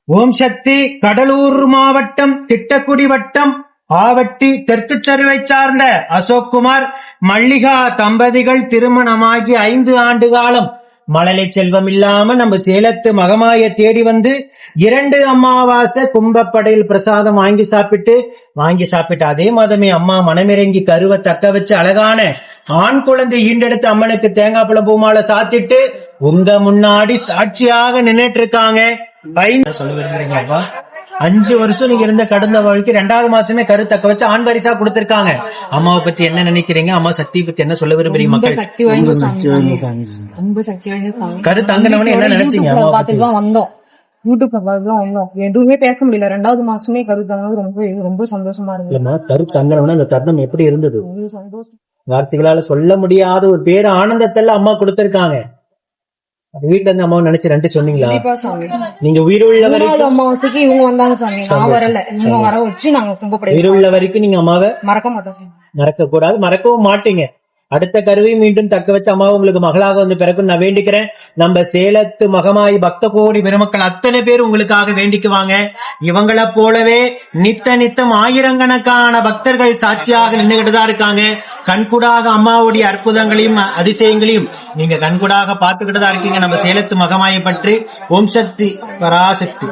ஓம் சக்தி. கடலூர் மாவட்டம் திட்டக்குடி வட்டம் ஆவட்டி தெற்கு தெருவை சார்ந்த அசோக்குமார் மல்லிகா தம்பதிகள் திருமணமாகி 5 ஆண்டு காலம் மழலை செல்வம் இல்லாம நம்ம சேலத்து மகமாய தேடி வந்து 2 அமாவாசை கும்பப்படையில் பிரசாதம் வாங்கி சாப்பிட்டு அதே மாதமே அம்மா மனமிறங்கி கருவை தக்க வச்சு அழகான ஆண் குழந்தை ஈண்டெடுத்து அம்மனுக்கு தேங்காய் பழம் பூமாலை சாத்திட்டு உங்க முன்னாடி சாட்சியாக நின்னுட்டு இருக்காங்க. சொல்ல விரும்புறீங்கப்பா, 5 வருஷம் நீங்க இருந்த கடந்த வாழ்க்கை 2வது மாசமே கரு தக்க வச்சு ஆண் பரிசா கொடுத்திருக்காங்க. அம்மாவை பத்தி என்ன நினைக்கிறீங்க? அம்மா சக்தி பத்தி என்ன சொல்ல விரும்புறீங்க? மக்கள் கரு தங்கினவனு என்ன நினைச்சீங்க? வந்தோம் யூடியூப்ல பார்த்துதான் வந்தோம். எதுவுமே பேச முடியல. 2வது மாசமே கரு தங்கினது ரொம்ப சந்தோஷமா இருந்தது. கரு தங்கினவன அந்த தருணம் எப்படி இருந்தது? சந்தோஷம் வார்த்தைகளால சொல்ல முடியாத ஒரு பேரு ஆனந்தத்தெல்லாம் அம்மா கொடுத்திருக்காங்க. வீட்டுல இருந்து அம்மாவை நினைச்சு 2 சொன்னீங்களா? நீங்க உயிருள்ள வரைக்கும் அம்மாவாசைக்கு இவங்க வந்தாங்க சாமி. நான் வரல, இவங்க வர வச்சு நாங்க கும்பப்படை உயிருள்ள வரைக்கும் நீங்க அம்மாவை மறக்க மாட்டோம். மறக்க கூடாது, மறக்கவும் மாட்டீங்க. அடுத்த கருவை மீண்டும் தக்க வச்சு அம்மாவை உங்களுக்கு மகளாக வந்து பிறகு நான் வேண்டிக்கிறேன். நம்ம சேலத்து மகமாயி பக்த கோடி பெருமக்கள் அத்தனை பேர் உங்களுக்காக வேண்டிக்குவாங்க. இவங்களை போலவே நித்தம் ஆயிரக்கணக்கான பக்தர்கள் சாட்சியாக நின்றுகிட்டுதான் இருக்காங்க. கண்கூடாக அம்மாவுடைய அற்புதங்களையும் அதிசயங்களையும் நீங்க கண்கூடாக பார்த்துக்கிட்டு தான் இருக்கீங்க. நம்ம சேலத்து மகமாயை பற்றி. ஓம் சக்தி பராசக்தி.